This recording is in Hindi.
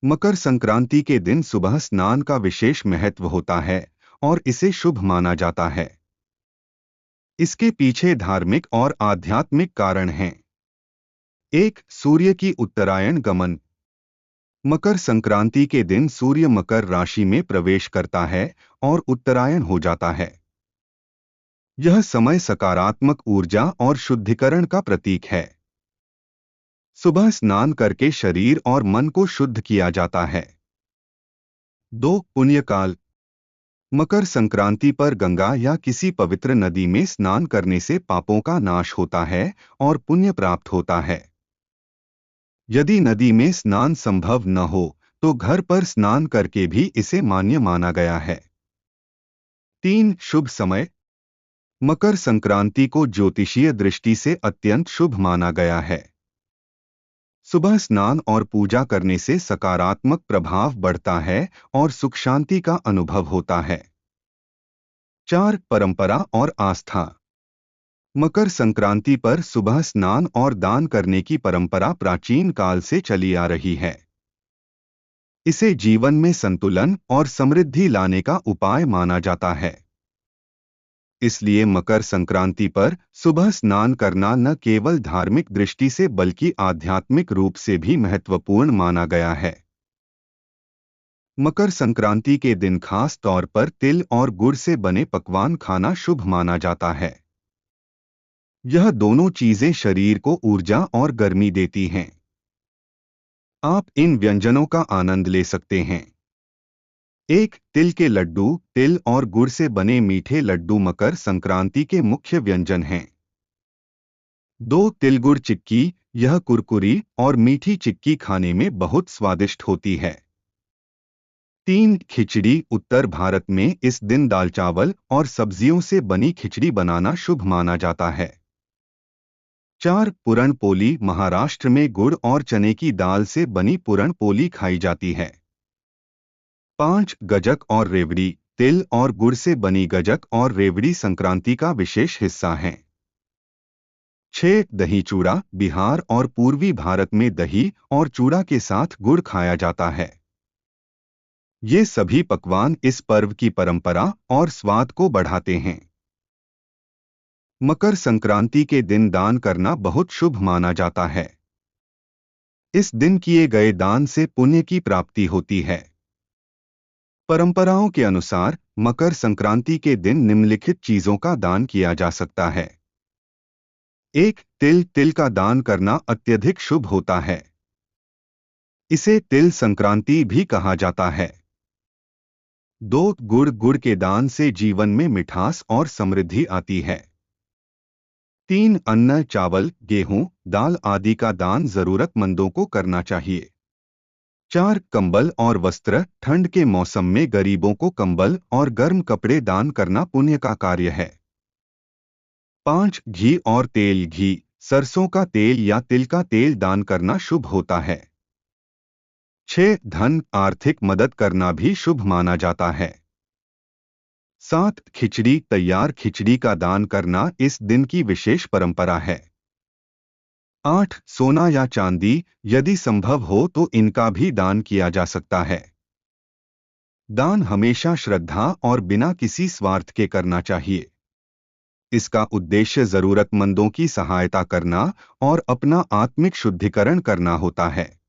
मकर संक्रांति के दिन सुबह स्नान का विशेष महत्व होता है और इसे शुभ माना जाता है। इसके पीछे धार्मिक और आध्यात्मिक कारण हैं। एक, सूर्य की उत्तरायण गमन। मकर संक्रांति के दिन सूर्य मकर राशि में प्रवेश करता है और उत्तरायण हो जाता है। यह समय सकारात्मक ऊर्जा और शुद्धिकरण का प्रतीक है। सुबह स्नान करके शरीर और मन को शुद्ध किया जाता है। 2, पुण्यकाल। मकर संक्रांति पर गंगा या किसी पवित्र नदी में स्नान करने से पापों का नाश होता है और पुण्य प्राप्त होता है। यदि नदी में स्नान संभव न हो तो घर पर स्नान करके भी इसे मान्य माना गया है। 3, शुभ समय। मकर संक्रांति को ज्योतिषीय दृष्टि से अत्यंत शुभ माना गया है। सुबह स्नान और पूजा करने से सकारात्मक प्रभाव बढ़ता है और सुख शांति का अनुभव होता है। 4, परंपरा और आस्था। मकर संक्रांति पर सुबह स्नान और दान करने की परंपरा प्राचीन काल से चली आ रही है। इसे जीवन में संतुलन और समृद्धि लाने का उपाय माना जाता है। इसलिए मकर संक्रांति पर सुबह स्नान करना न केवल धार्मिक दृष्टि से बल्कि आध्यात्मिक रूप से भी महत्वपूर्ण माना गया है। मकर संक्रांति के दिन खास तौर पर तिल और गुड़ से बने पकवान खाना शुभ माना जाता है। यह दोनों चीजें शरीर को ऊर्जा और गर्मी देती हैं। आप इन व्यंजनों का आनंद ले सकते हैं। 1, तिल के लड्डू। तिल और गुड़ से बने मीठे लड्डू मकर संक्रांति के मुख्य व्यंजन हैं। 2, तिलगुड़ चिक्की। यह कुरकुरी और मीठी चिक्की खाने में बहुत स्वादिष्ट होती है। 3, खिचड़ी। उत्तर भारत में इस दिन दाल चावल और सब्जियों से बनी खिचड़ी बनाना शुभ माना जाता है। 4, पुरण पोली। महाराष्ट्र में गुड़ और चने की दाल से बनी पुरण पोली खाई जाती है। 5, गजक और रेवड़ी। तिल और गुड़ से बनी गजक और रेवड़ी संक्रांति का विशेष हिस्सा हैं। 6, दही चूड़ा। बिहार और पूर्वी भारत में दही और चूड़ा के साथ गुड़ खाया जाता है। ये सभी पकवान इस पर्व की परंपरा और स्वाद को बढ़ाते हैं। मकर संक्रांति के दिन दान करना बहुत शुभ माना जाता है। इस दिन किए गए दान से पुण्य की प्राप्ति होती है। परंपराओं के अनुसार मकर संक्रांति के दिन निम्नलिखित चीजों का दान किया जा सकता है। 1, तिल। तिल का दान करना अत्यधिक शुभ होता है। इसे तिल संक्रांति भी कहा जाता है। 2, गुड़। गुड़ के दान से जीवन में मिठास और समृद्धि आती है। 3, अन्न। चावल, गेहूं, दाल आदि का दान जरूरतमंदों को करना चाहिए। 4, कंबल और वस्त्र। ठंड के मौसम में गरीबों को कंबल और गर्म कपड़े दान करना पुण्य का कार्य है। 5, घी और तेल। घी, सरसों का तेल या तिल का तेल दान करना शुभ होता है। 6, धन। आर्थिक मदद करना भी शुभ माना जाता है। 7, खिचड़ी। तैयार खिचड़ी का दान करना इस दिन की विशेष परंपरा है। 8, सोना या चांदी। यदि संभव हो तो इनका भी दान किया जा सकता है। दान हमेशा श्रद्धा और बिना किसी स्वार्थ के करना चाहिए। इसका उद्देश्य जरूरतमंदों की सहायता करना और अपना आत्मिक शुद्धिकरण करना होता है।